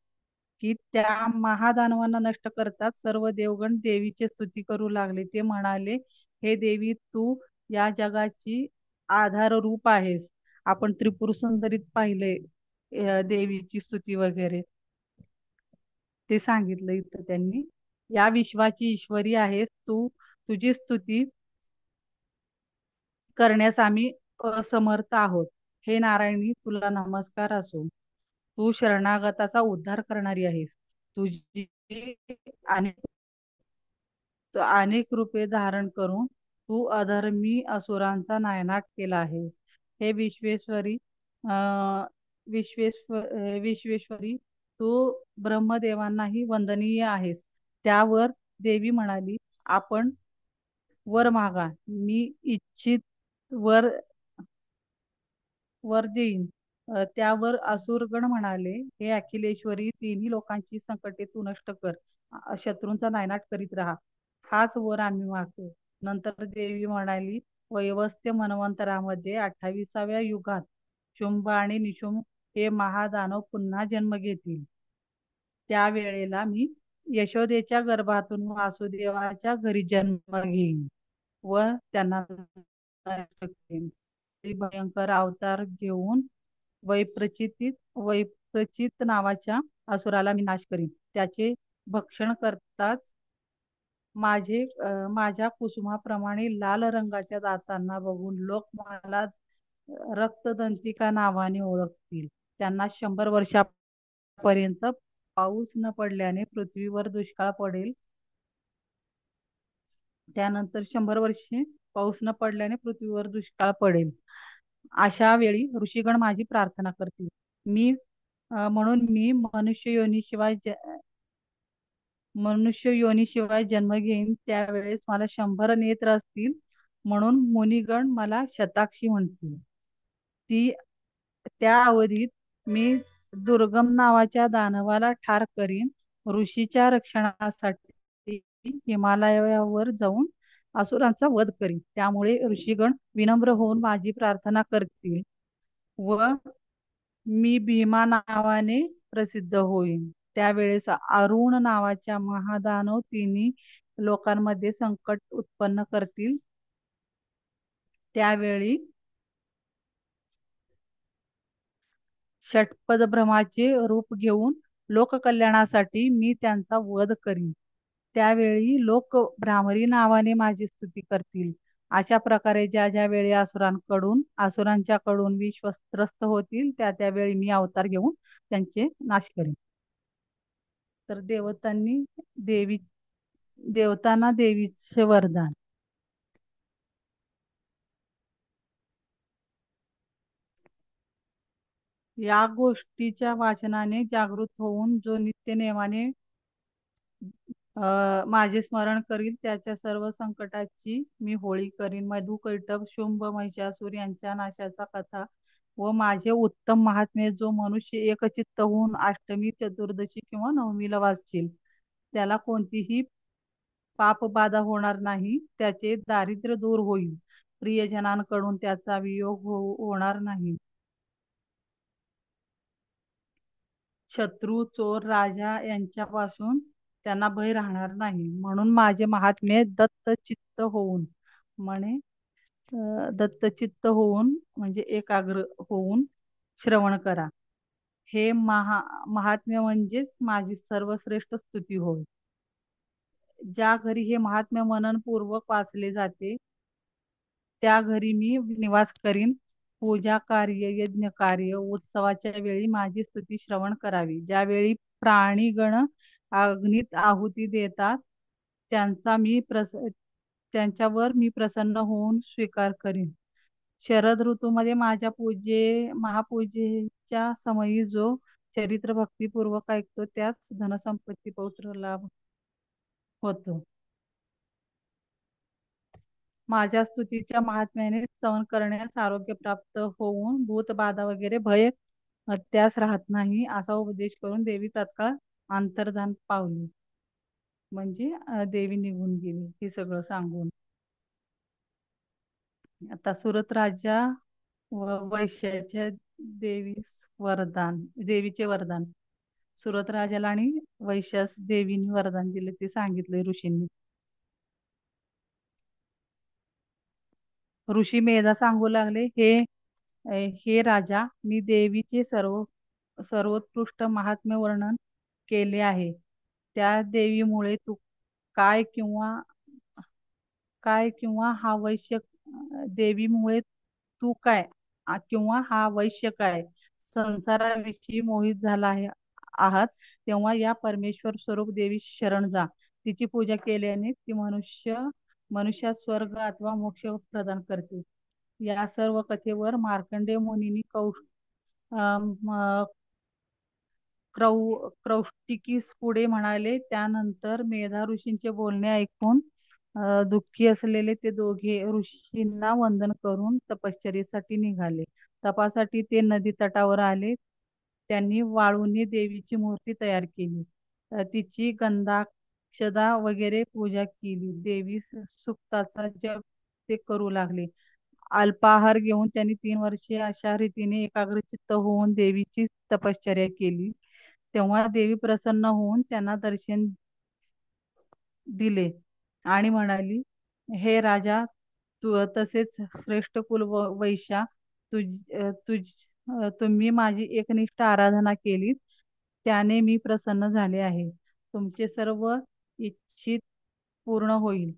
की त्या महादानवांना नष्ट करतात सर्व देवगण देवीची स्तुती करू लागले. ते म्हणाले, हे देवी तू या जगाची आधार रूप आहेस. आपण त्रिपुर सुंदरीत पाहिले देवीची स्तुती वगैरे ते सांगितलं इथं त्यांनी. या विश्वाची ईश्वरी आहेस तू, तुझी स्तुती करण्यास आम्ही असमर्थ आहोत. हे नारायणी तुला नमस्कार असो. तू शरणागताचा उद्धार करणारी आहेस. तुझी अनेक अनेक रूपे धारण करून तू अधर्मी असुरांचा नायनाट केला आहेस. हे विश्वेश्वरी विश्वेश्वरी तू ब्रह्मदेवांनाही वंदनीय आहेस. त्यावर देवी म्हणाली, आपण वर मागा, मी इच्छित वर वर देईन. त्यावर असुरगण म्हणाले, हे अखिलेश्वरी, तिन्ही लोकांची संकटे तू नष्ट कर, शत्रूंचा नायनाट करीत राहा, हाच वर आम्ही मागतो. नंतर देवी म्हणाली, वैवस्त्य मन्वंतरामध्ये 28व्या युगात शुंभ आणि निशुंभ हे महादानव पुन्हा जन्म घेतील. त्यावेळेला मी यशोदेच्या गर्भातून वासुदेवाच्या घरी जन्म घेईन व त्यांना भयंकर अवतार घेऊन वैप्रचित नावाच्या असुराला मी नाश करीन. त्याचे भक्षण करताच माझ्या कुसुमाप्रमाणे लाल रंगाच्या दातांना बघून लोक मला रक्तदंतिका नावाने ओळखतील. त्यांना 100 वर्षापर्यंत पाऊस न पडल्याने पृथ्वीवर दुष्काळ पडेल. त्यानंतर 100 वर्षे पाऊस न पडल्याने पृथ्वीवर दुष्काळ पडेल. अशा वेळी ऋषीगण माझी प्रार्थना करतील. म्हणून मी मनुष्य योनीशिवाय जन्म घेईन. त्यावेळेस मला 100 नेत्र असतील, म्हणून मुनिगण मला शताक्षी म्हणतील. त्या अवधीत मी दुर्गम नावाच्या दानवाला ठार करीन. ऋषीच्या रक्षणासाठी हिमालयावर जाऊन असुरांचा वध करीन. त्यामुळे ऋषीगण विनम्र होऊन माझी प्रार्थना करतील व मी भीमा नावाने प्रसिद्ध होईन. त्यावेळेस अरुण नावाच्या महादानव तिन्ही लोकांमध्ये संकट उत्पन्न करतील. त्यावेळी षटपद ब्रह्माचे रूप घेऊन लोककल्याणासाठी मी त्यांचा वध करीन. त्यावेळी लोक भ्रामरी नावाने माझी स्तुती करतील. अशा प्रकारे ज्या ज्या वेळी असुरांच्याकडून विश्वस्त्रस्त होतील, त्या त्यावेळी मी अवतार घेऊन त्यांचे नाश करेन. तर देवतांना देवीचे वरदान. या गोष्टीच्या वाचनाने जागृत होऊन जो नित्य नेमाने माझे स्मरण करील, त्याच्या सर्व संकटाची मी होळी करीन. मधु कैटभ शुंभ महिषासुर यांच्या नाशाचा कथा व माझे उत्तम महात्म्य जो मनुष्य एकचित्त होऊन अष्टमी, चतुर्दशी किंवा नवमीला वाचतील, त्याला कोणतीही पाप बाधा होणार नाही. त्याचे दारिद्र्य दूर होईल. प्रियजनांकडून त्याचा वियोग होणार नाही. शत्रू, चोर, राजा यांच्यापासून त्यांना भय राहणार नाही. म्हणून माझे महात्म्य दत्तचित्त होऊन म्हणजे एकाग्र होऊन श्रवण करा. हे महात्म्य म्हणजेच माझी सर्वश्रेष्ठ स्तुती होय. ज्या घरी हे महात्म्य मननपूर्वक वाचले जाते, त्या घरी मी निवास करीन. पूजा कार्य, यज्ञ कार्य, उत्सवाच्या वेळी माझी स्तुती श्रवण करावी. ज्यावेळी प्राणीगण अग्नीत आहुती देतात, त्यांच्यावर मी प्रसन्न होऊन स्वीकार करीन. शरद ऋतूमध्ये माझ्या महापूजेच्या समयी जो चरित्र भक्तीपूर्वक ऐकतो, त्यास धनसंपत्ती पौत्र लाभ होतो. माझ्या स्तुतीच्या महात्म्याने स्तवन करण्यास आरोग्य प्राप्त होऊन भूतबाधा वगैरे भय त्यास राहत नाही, असा उपदेश करून देवी तत्काळ अंतर्धान पावली. म्हणजे देवी निघून गेली हे सगळं सांगून. आता सुरत राजा व वैश्याच्या देवीचे वरदान. सुरत राजाला आणि वैश्यास देवीने वरदान दिले ते सांगितले ऋषींनी. ऋषी मेधा सांगू लागले, हे राजा, मी देवीचे सर्वोत्कृष्ट महात्म्य वर्णन केले आहे. त्या देवीमुळे तू काय किंवा काय किंवा हा वैश्य देवीमुळे तू काय किंवा हा वैश्य काय संसाराविषयी मोहित झाला आहात, तेव्हा या परमेश्वर स्वरूप देवी शरण जा. तिची पूजा केल्याने ती मनुष्यास स्वर्ग अथवा मोक्ष प्रदान करते. या सर्व कथेवर मार्कंडेय मुनींनी क्रौष्टिकीस पुढे म्हणाले. त्यानंतर मेधा ऋषींचे बोलणे ऐकून दुःखी असलेले ते दोघे ऋषींना वंदन करून तपश्चर्येसाठी निघाले. तपासाठी ते नदी तटावर आले. त्यांनी वाळूने देवीची मूर्ती तयार केली. तिची गंधाक्षदा वगैरे पूजा केली. देवी सुक्ताचा जप ते करू लागले. अल्पाहार घेऊन त्यांनी 3 वर्षे अशा रीतीने एकाग्रचित्त होऊन देवीची तपश्चर्या केली. तेव्हा देवी प्रसन्न होऊन त्यांना दर्शन दिले आणि म्हणाली, हे राजा, तू तसेच श्रेष्ठ वैश्या, तुझ तुझ तुम्ही माझी एकनिष्ठ आराधना केली, त्याने मी प्रसन्न झाले आहे. तुमचे सर्व इच्छित पूर्ण होईल.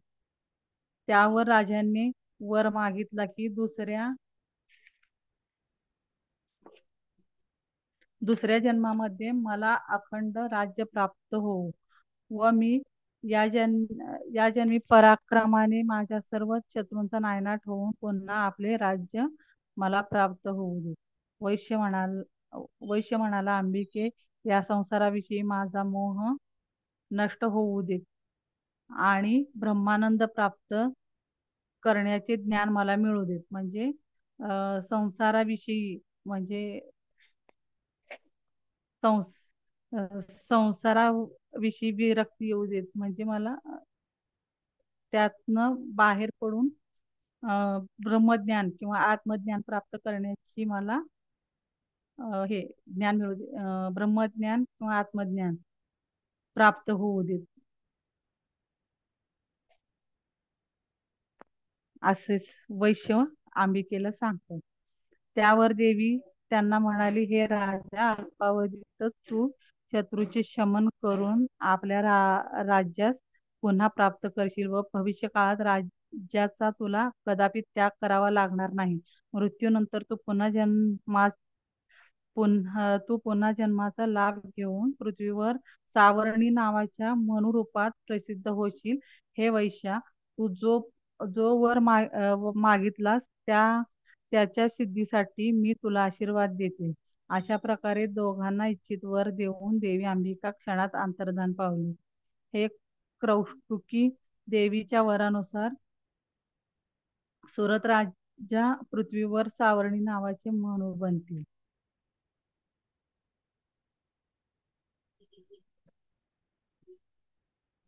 त्यावर राजाने वर मागितला की दुसऱ्या जन्मामध्ये मला अखंड राज्य प्राप्त होऊ व मी या जन्मी पराक्रमाने माझ्या सर्व शत्रूंचा नायनाट होऊन पुन्हा आपले राज्य मला प्राप्त होऊ दे. वैश्य म्हणाला, अंबिके, या संसाराविषयी माझा मोह नष्ट होऊ दे आणि ब्रह्मानंद प्राप्त करण्याचे ज्ञान मला मिळू देत. म्हणजे संसाराविषयी म्हणजे संसाराविषयी विरक्ती येऊ देत, म्हणजे मला त्यातनं बाहेर पडून ब्रह्मज्ञान किंवा आत्मज्ञान प्राप्त करण्याची मला हे ज्ञान मिळू दे. ब्रह्मज्ञान किंवा आत्मज्ञान प्राप्त होऊ देत, असेच वैश्य अंबिकेला सांगतो. त्यावर देवी त्यांना म्हणाली, हे राजा, अल्पावधीतच तू शत्रूचे शमन करून आपल्या राज्यास पुन्हा प्राप्त करशील व भविष्य काळात राज्याचा तुला कदापि त्याग करावा लागणार नाही. मृत्यूनंतर तू पुन्हा जन्माचा लाभ घेऊन पृथ्वीवर सावर्णी नावाच्या मनुरूपात प्रसिद्ध होशील. हे वैश्या, तू जो वर मागितलास त्याच्या सिद्धीसाठी मी तुला आशीर्वाद देते. अशा प्रकारे दोघांना इच्छित वर देऊन देवी अंबिका क्षणात अंतर्धान पावली. हे क्रौष्टुकी देवीच्या वरानुसार सुरत राजा पृथ्वीवर सावर्णी नावाचे मनू बनतील.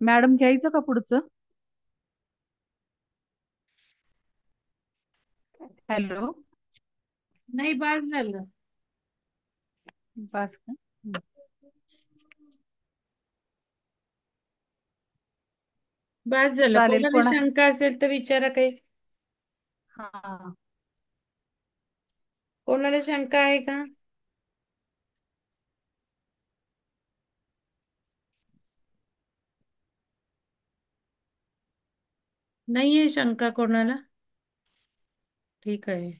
मॅडम, घ्यायचं का पुढचं? हॅलो, नाही, बास झालं. बस का? बास झालं. चालेल. कोणाला शंका असेल तर विचारा काही. हा, कोणाला शंका आहे का? नाहीये शंका कोणाला? ठीक आहे.